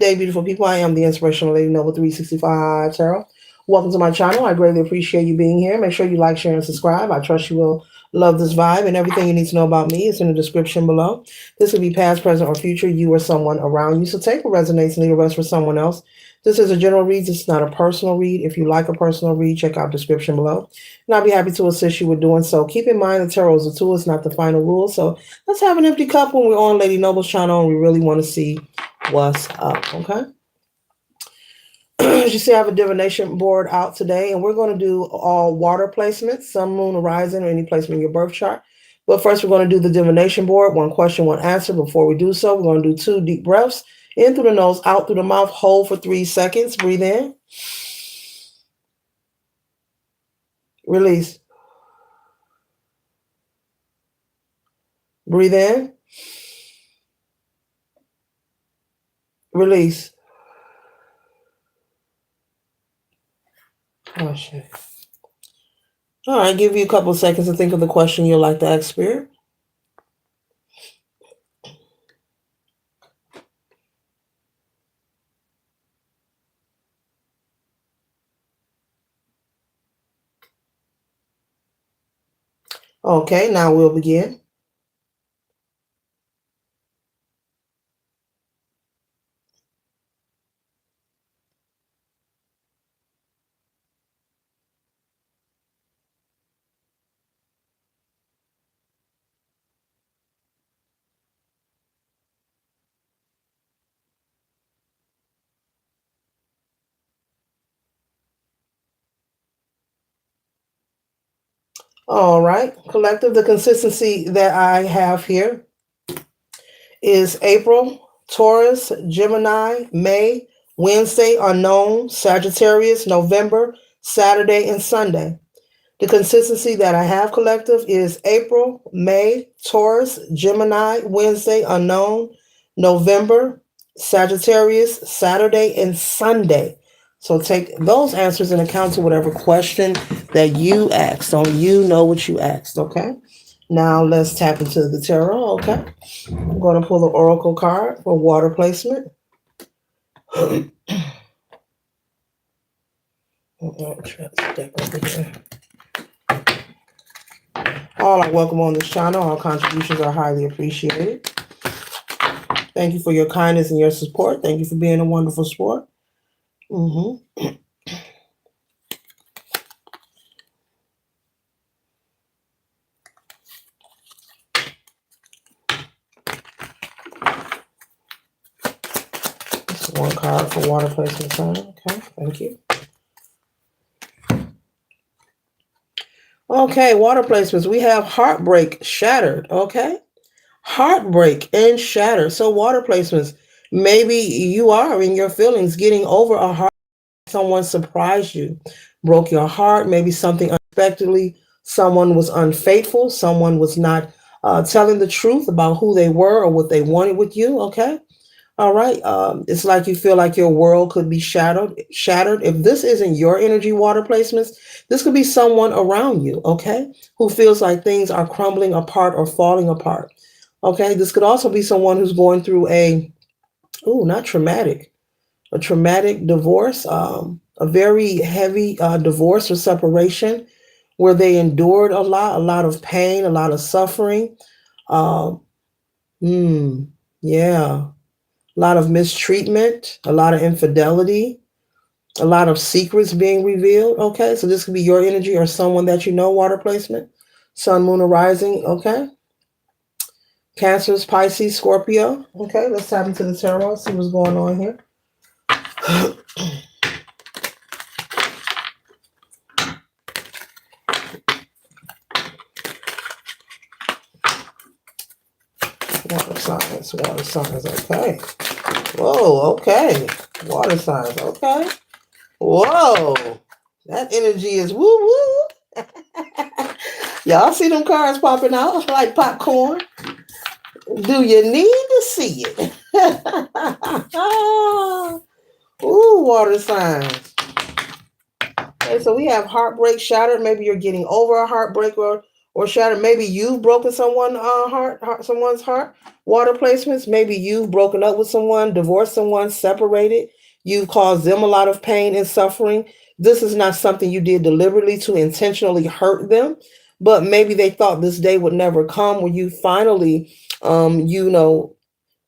Day, beautiful people. I am the Inspirational Lady Noble 365 Tarot. Welcome to my channel. I greatly appreciate you being here. Make sure you like, share, and subscribe. I trust you will love this vibe, and everything you need to know about me is in the description below. This will be past, present, or future, you or someone around you. So take what resonates and leave the rest for someone else. This is a general read. This is not a personal read. If you like a personal read, check out the description below. And I'll be happy to assist you with doing so. Keep in mind that tarot is a tool. It's not the final rule. So let's have an empty cup when we're on Lady Noble's channel and we really want to see what's up, okay? As you see, I have a divination board out today, and we're going to do all water placements, sun, moon, horizon, or any placement in your birth chart. But first, we're going to do the divination board, one question, one answer. Before we do so, we're going to do 2 deep breaths, in through the nose, out through the mouth, hold for 3 seconds, breathe in, release, breathe in, release. Oh, shit. All right, give you a couple of seconds to think of the question you'd like to ask Spirit. Okay, now we'll begin. All right, collective, the consistency that I have here is April, Taurus, Gemini, May, Wednesday, unknown, Sagittarius, November, Saturday, and Sunday. The consistency that I have collective is April, May, Taurus, Gemini, Wednesday, unknown, November, Sagittarius, Saturday, and Sunday. So take those answers in account to whatever question that you asked. So you know what you asked, okay? Now let's tap into the tarot, okay? I'm going to pull the oracle card for water placement. All are welcome on this channel. All contributions are highly appreciated. Thank you for your kindness and your support. Thank you for being a wonderful sport. One card for water placement sign. Okay, thank you. Okay, water placements. We have heartbreak, shattered. Okay, heartbreak and shattered. So water placements. Maybe you are in your feelings getting over a heart. Someone surprised you, broke your heart. Maybe something unexpectedly. Someone was unfaithful. Someone was not telling the truth about who they were or what they wanted with you. Okay. All right. It's like you feel like your world could be shattered. If this isn't your energy water placements, this could be someone around you, okay, who feels like things are crumbling apart or falling apart. Okay. This could also be someone who's going through a traumatic divorce, a very heavy divorce or separation where they endured a lot of pain, a lot of suffering. Yeah. A lot of mistreatment, a lot of infidelity, a lot of secrets being revealed. Okay, so this could be your energy or someone that you know, water placement. Sun, moon, or rising. Okay. Cancers, Pisces, Scorpio. Okay, let's tap into the tarot, see what's going on here. Water signs, okay. Whoa, okay. Water signs, okay. Whoa, that energy is woo woo. Y'all see them cards popping out like popcorn? Do you need to see it? Ooh, water signs. Okay, so we have heartbreak, shattered. Maybe you're getting over a heartbreak or shattered. Maybe you've broken someone's heart. water placements. Maybe you've broken up with someone, divorced someone, separated. You've caused them a lot of pain and suffering. This is not something you did deliberately to intentionally hurt them, but maybe they thought this day would never come when you finally, you know,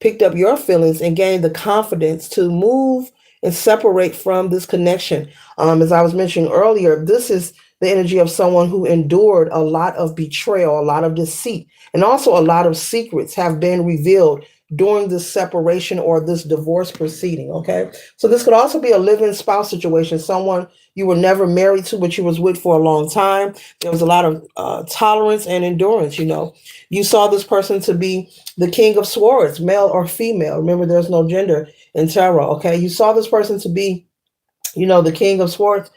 picked up your feelings and gained the confidence to move and separate from this connection. As I was mentioning earlier, this is the energy of someone who endured a lot of betrayal, a lot of deceit, and also a lot of secrets have been revealed during this separation or this divorce proceeding. Okay, so this could also be a living spouse situation, someone you were never married to, but you was with for a long time. There was a lot of tolerance and endurance. You saw this person to be the king of swords, male or female. Remember, there's no gender in tarot. Okay, you saw this person to be, the king of swords,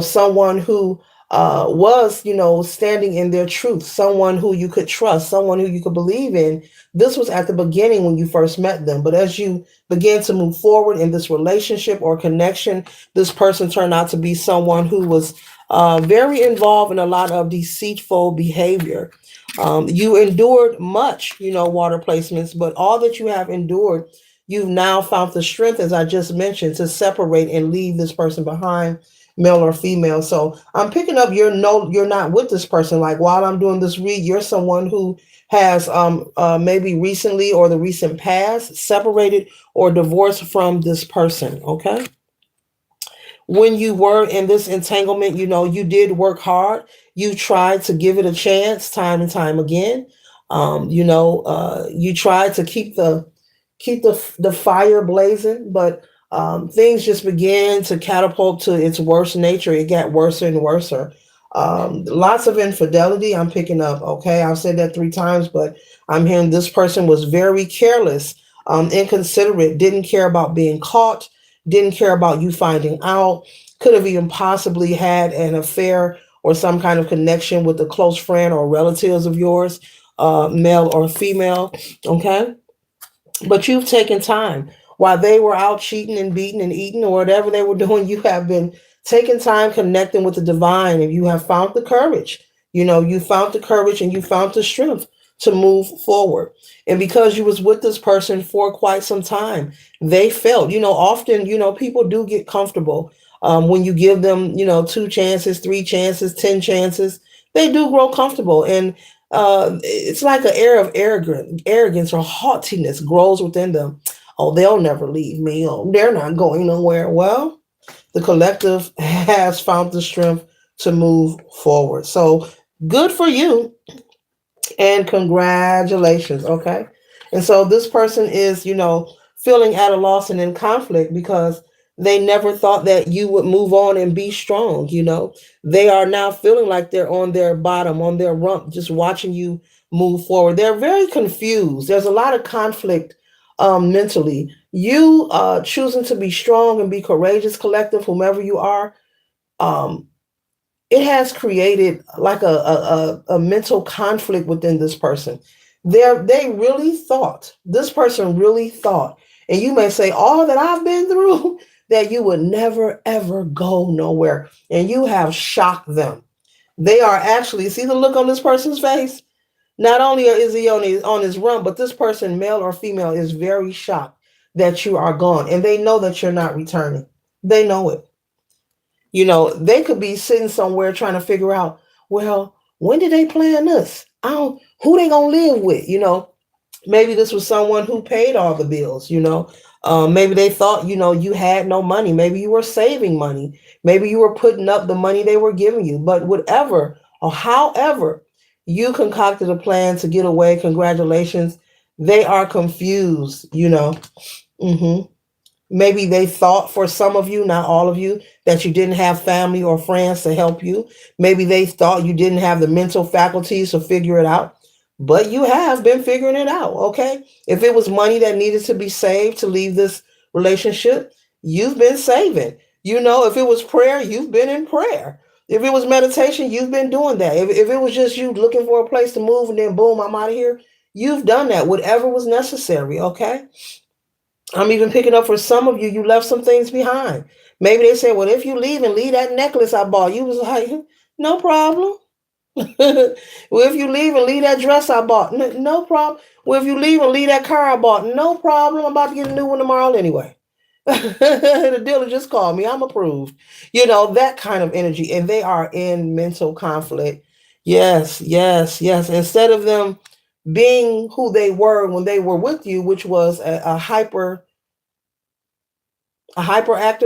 someone who was, standing in their truth, someone who you could trust, someone who you could believe in. This was at the beginning when you first met them. But as you began to move forward in this relationship or connection, this person turned out to be someone who was very involved in a lot of deceitful behavior. You endured much, water placements, but all that you have endured, you've now found the strength, as I just mentioned, to separate and leave this person behind, male or female. So I'm picking up you're not with this person. Like while I'm doing this read, you're someone who has maybe recently or the recent past separated or divorced from this person. Okay. When you were in this entanglement, you did work hard. You tried to give it a chance time and time again. You tried to keep the fire blazing, but things just began to catapult to its worst nature. It got worse and worse. Lots of infidelity. I'm picking up. Okay, I've said that 3 times, but I'm hearing this person was very careless, inconsiderate, didn't care about being caught, didn't care about you finding out. Could have even possibly had an affair or some kind of connection with a close friend or relatives of yours, male or female. Okay, but you've taken time while they were out cheating and beating and eating or whatever they were doing. You have been taking time connecting with the divine, and you have found the courage. You found the courage and you found the strength to move forward. And because you was with this person for quite some time, they felt, often, people do get comfortable when you give them, 2 chances, 3 chances, 10 chances. They do grow comfortable, and it's like an air of arrogance or haughtiness grows within them. Oh, they'll never leave me. Oh, they're not going nowhere. Well, the collective has found the strength to move forward. So good for you and congratulations. Okay. And so this person is, feeling at a loss and in conflict because they never thought that you would move on and be strong. They are now feeling like they're on their bottom, on their rump, just watching you move forward. They're very confused. There's a lot of conflict mentally. You choosing to be strong and be courageous, collective, whomever you are, um, it has created like a mental conflict within this person. They really thought, this person really thought, and you may say, all that I've been through, that you would never ever go nowhere. And you have shocked them. They are actually, see the look on this person's face? Not only is he on his run, but this person, male or female, is very shocked that you are gone. And they know that you're not returning. They know it. They could be sitting somewhere trying to figure out, well, when did they plan this? Who they gonna live with? Maybe this was someone who paid all the bills. Maybe they thought, you had no money. Maybe you were saving money. Maybe you were putting up the money they were giving you. But whatever or however you concocted a plan to get away, congratulations. They are confused. Hmm. Maybe they thought, for some of you, not all of you, that you didn't have family or friends to help you. Maybe they thought you didn't have the mental faculties to figure it out, but you have been figuring it out. Okay. If it was money that needed to be saved to leave this relationship, you've been saving. If it was prayer, you've been in prayer. If it was meditation, you've been doing that. If it was just you looking for a place to move and then boom, I'm out of here, you've done that, whatever was necessary. Okay. I'm even picking up for some of you, you left some things behind. Maybe they said, well, if you leave and leave that necklace I bought, you was like, no problem. Well, if you leave and leave that dress I bought, no problem. Well, if you leave and leave that car I bought, no problem. I'm about to get a new one tomorrow anyway. The dealer just called me. I'm approved. That kind of energy. And they are in mental conflict. Yes, yes, yes. Instead of them being who they were when they were with you, which was a hyperactive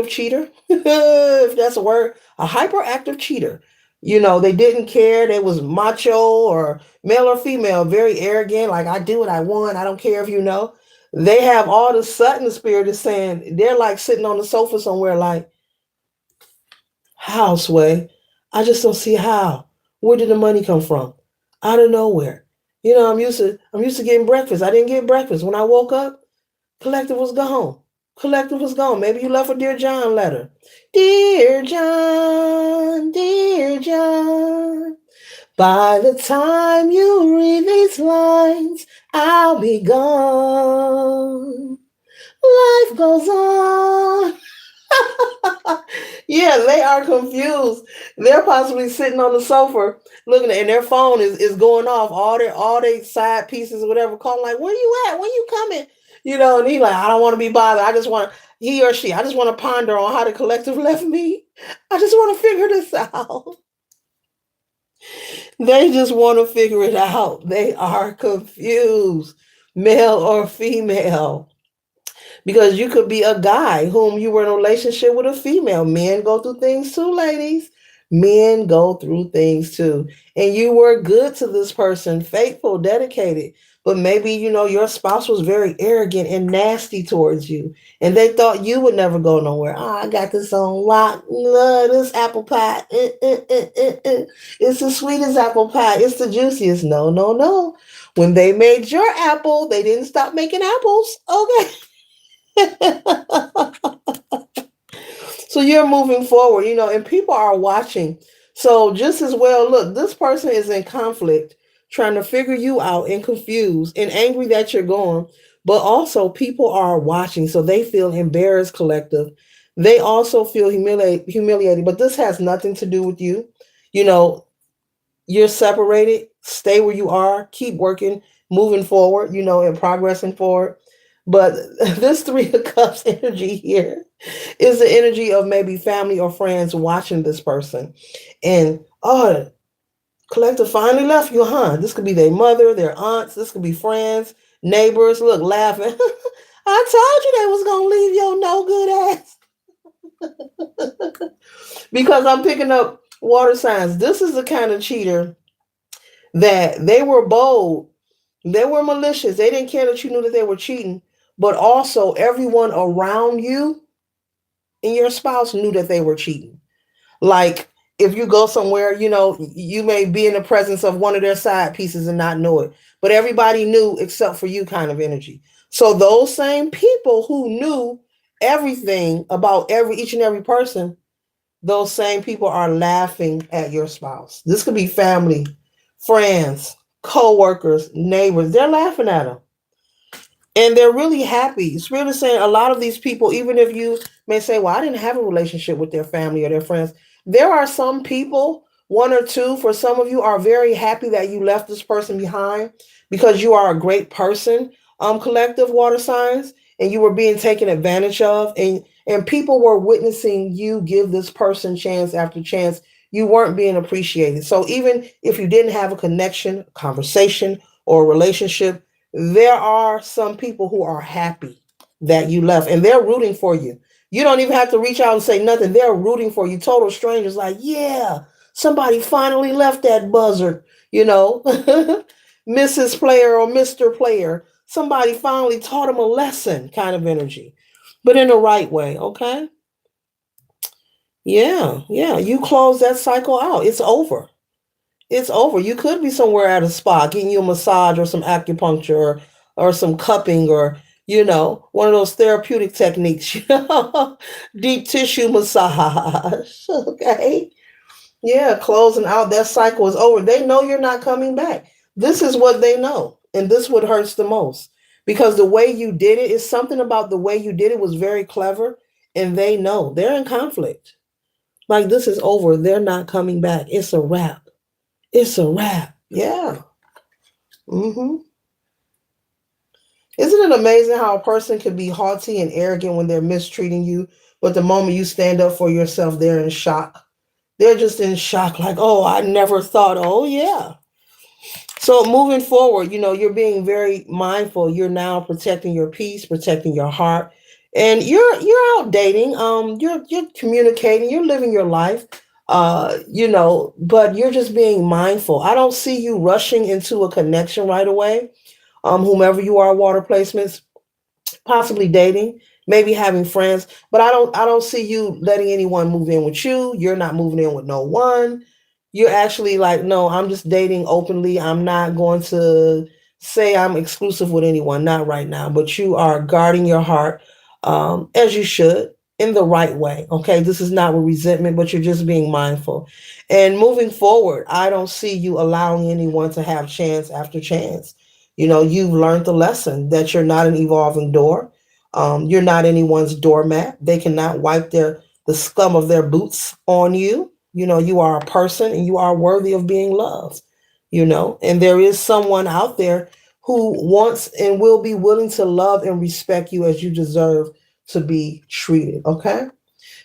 cheater, if that's a word, a hyperactive cheater. They didn't care. They was macho or male or female, very arrogant, like I do what I want. I don't care if you know. They have all the sudden spirit is saying they're like sitting on the sofa somewhere like, how, Sway? I just don't see how. Where did the money come from? Out of nowhere. I'm used to getting breakfast. I didn't get breakfast. When I woke up, Collective was gone. Collective was gone. Maybe you left a Dear John letter. Dear John, by the time you read these lines, I'll be gone. Life goes on. Yeah, they are confused. They're possibly sitting on the sofa looking and their phone is going off. All their side pieces or whatever, calling like, where you at? When you coming? And he like, I don't want to be bothered. He or she, I just want to ponder on how the collective left me. I just want to figure this out. They just want to figure it out. They are confused, male or female. Because you could be a guy whom you were in a relationship with a female. Men go through things too, ladies. Men go through things too. And you were good to this person, faithful, dedicated. But maybe, your spouse was very arrogant and nasty towards you. And they thought you would never go nowhere. Oh, I got this on lock. Love this apple pie. It's the sweetest apple pie. It's the juiciest. No, no, no. When they made your apple, they didn't stop making apples. Okay. So you're moving forward, and people are watching. So just as well, look, this person is in conflict, trying to figure you out and confused and angry that you're gone. But also, people are watching, so they feel embarrassed, collective. They also feel humiliated, but this has nothing to do with you. You know, you're separated. Stay where you are. Keep working, moving forward, and progressing forward. But this Three of Cups energy here is the energy of maybe family or friends watching this person. And, oh, collective finally left you, huh? This could be their mother, their aunts. This could be friends, neighbors. Look, laughing. I told you they was going to leave your no good ass. Because I'm picking up water signs. This is the kind of cheater that they were bold. They were malicious. They didn't care that you knew that they were cheating. But also, everyone around you and your spouse knew that they were cheating. Like, if you go somewhere, you may be in the presence of one of their side pieces and not know it. But everybody knew except for you, kind of energy. So those same people who knew everything about each and every person, those same people are laughing at your spouse. This could be family, friends, co-workers, neighbors. They're laughing at them. And they're really happy. It's really saying a lot of these people, even if you may say, well, I didn't have a relationship with their family or their friends, there are some people, one or two, for some of you are very happy that you left this person behind because you are a great person, collective water signs, and you were being taken advantage of. And people were witnessing you give this person chance after chance. You weren't being appreciated. So even if you didn't have a connection, conversation, or a relationship, there are some people who are happy that you left and they're rooting for you. You don't even have to reach out and say nothing. They're rooting for you. Total strangers like, yeah, somebody finally left that buzzard, Mrs. Player or Mr. Player. Somebody finally taught him a lesson, kind of energy, but in the right way. Okay. Yeah. Yeah. You close that cycle out. It's over. It's over. You could be somewhere at a spa getting you a massage or some acupuncture or some cupping or, one of those therapeutic techniques, deep tissue massage. Okay. Yeah. Closing out that cycle is over. They know you're not coming back. This is what they know. And this is what hurts the most because the way you did it is something about the way you did it was very clever. And they know they're in conflict. Like this is over. They're not coming back. It's a wrap. It's a wrap. Yeah. Hmm. Isn't it amazing how a person can be haughty and arrogant when they're mistreating you, but the moment you stand up for yourself, they're in shock. They're just in shock, like, oh, I never thought. Oh, yeah. So moving forward, you're being very mindful. You're now protecting your peace, protecting your heart, and you're out dating. You're communicating. You're living your life. But you're just being mindful. I don't see you rushing into a connection right away. Whomever you are, water placements, possibly dating, maybe having friends, but I don't see you letting anyone move in with you. You're not moving in with no one. You're actually like, no, I'm just dating openly. I'm not going to say I'm exclusive with anyone, not right now, but you are guarding your heart, as you should, in the right way. Okay, this is not with resentment, but you're just being mindful. And moving forward, I don't see you allowing anyone to have chance after chance. You've learned the lesson that you're not an evolving door. You're not anyone's doormat. They cannot wipe the scum of their boots on you. You are a person and you are worthy of being loved. And there is someone out there who wants and will be willing to love and respect you as you deserve to be treated. Okay.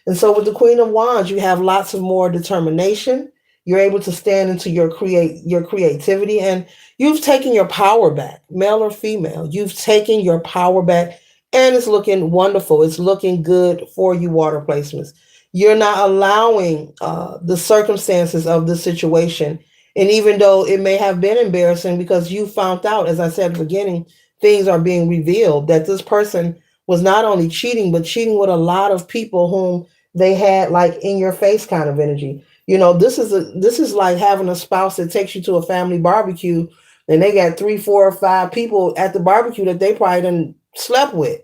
And so with the Queen of Wands, you have lots of more determination. You're able to stand into your creativity, and you've taken your power back, male or female. You've taken your power back, and it's looking wonderful. It's looking good for you, water placements. You're not allowing the circumstances of the situation, and even though it may have been embarrassing because you found out, as I said at the beginning, things are being revealed that this person was not only cheating, but cheating with a lot of people whom they had like in your face kind of energy. This is like having a spouse that takes you to a family barbecue and they got 3, 4, or 5 people at the barbecue that they probably didn't slept with.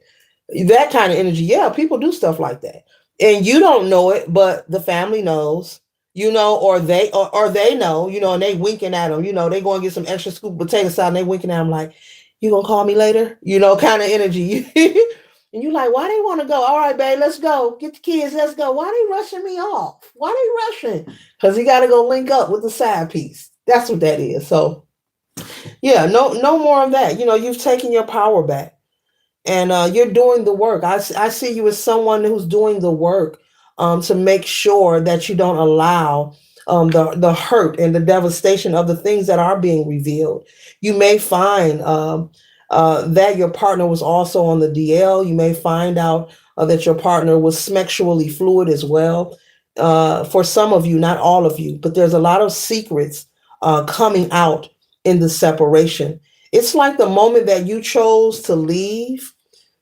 That kind of energy. Yeah, people do stuff like that. And you don't know it, but the family knows, or they know, and they winking at them, they going to get some extra scoop of potato salad and they winking at them like, you gonna call me later? Kind of energy. And you like, why they want to go? All right, babe, let's go. Get the kids, let's go. Why they rushing me off? Why they rushing? Because you got to go link up with the side piece. That's what that is. So yeah, no more of that. You've taken your power back and you're doing the work. I see you as someone who's doing the work to make sure that you don't allow the hurt and the devastation of the things that are being revealed. You may find that your partner was also on the DL. You may find out that your partner was sexually fluid as well. For some of you, not all of you, but there's a lot of secrets coming out in the separation. It's like the moment that you chose to leave,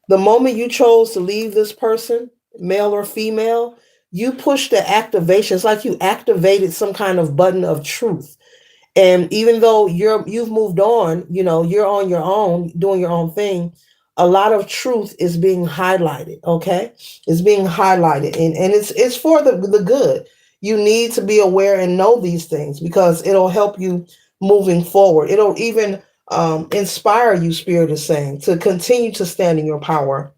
the moment you chose to leave this person, male or female, you pushed the activation. It's like you activated some kind of button of truth. And even though you've moved on, you're on your own, doing your own thing, a lot of truth is being highlighted. Okay. It's being highlighted. And it's for the good. You need to be aware and know these things because it'll help you moving forward. It'll even inspire you, Spirit is saying, to continue to stand in your power.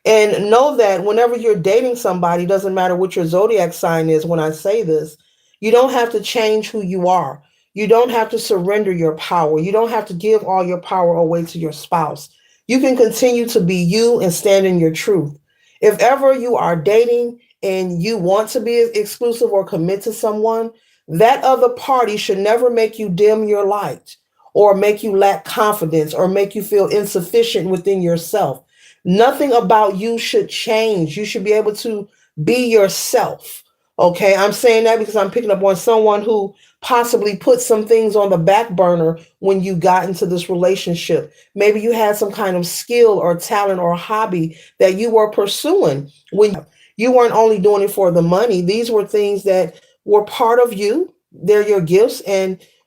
And know that whenever you're dating somebody, doesn't matter what your zodiac sign is, when I say this, you don't have to change who you are. You don't have to surrender your power. You don't have to give all your power away to your spouse. You can continue to be you and stand in your truth. If ever you are dating and you want to be exclusive or commit to someone, that other party should never make you dim your light or make you lack confidence or make you feel insufficient within yourself. Nothing about you should change. You should be able to be yourself. Okay. I'm saying that because I'm picking up on someone who possibly put some things on the back burner when you got into this relationship. Maybe you had some kind of skill or talent or hobby that you were pursuing when you weren't only doing it for the money. These were things that were part of you. They're your gifts,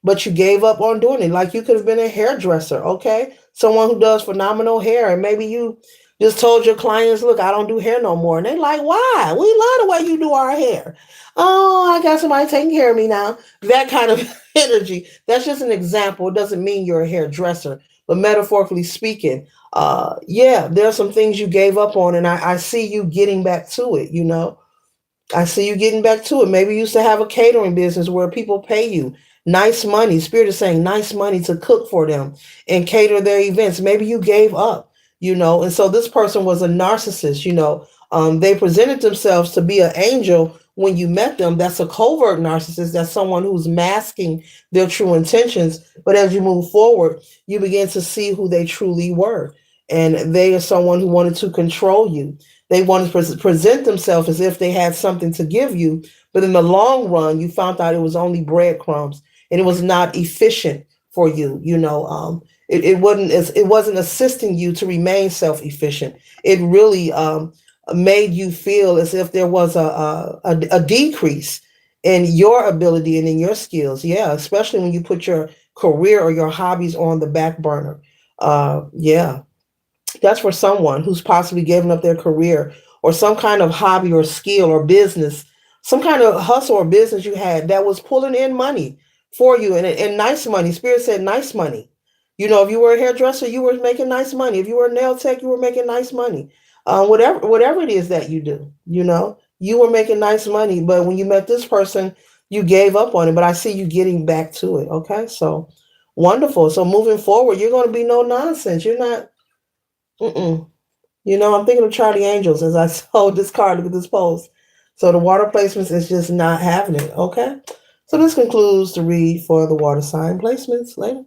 but you gave up on doing it. Like you could have been a hairdresser, okay? Someone who does phenomenal hair, and maybe you just told your clients, look, I don't do hair no more. And they're like, why? We love the way you do our hair. Oh, I got somebody taking care of me now. That kind of energy. That's just an example. It doesn't mean you're a hairdresser, but metaphorically speaking, yeah, there are some things you gave up on, and I see you getting back to it. I see you getting back to it. Maybe you used to have a catering business where people pay you Nice money. Spirit is saying nice money to cook for them and cater their events. Maybe you gave up, and so this person was a narcissist. They presented themselves to be an angel when you met them. That's a covert narcissist. That's someone who's masking their true intentions. But as you move forward, you begin to see who they truly were. And they are someone who wanted to control you. They wanted to present themselves as if they had something to give you. But in the long run, you found out it was only breadcrumbs and it was not efficient for you. It wasn't assisting you to remain self-efficient. It really made you feel as if there was a decrease in your ability and in your skills. Yeah, especially when you put your career or your hobbies on the back burner. Yeah, that's for someone who's possibly given up their career or some kind of hobby or skill or business, some kind of hustle or business you had that was pulling in money for you, and nice money. Spirit said nice money. If you were a hairdresser, you were making nice money. If you were a nail tech, you were making nice money. Whatever it is that you do, you were making nice money. But when you met this person, you gave up on it. But I see you getting back to it. Okay, so wonderful. So moving forward, you're going to be no nonsense. You're not. Mm-mm. I'm thinking of Charlie Angels as I saw this card. Look at this post. So the water placements is just not having it. Okay. So this concludes the read for the water sign placements. Later.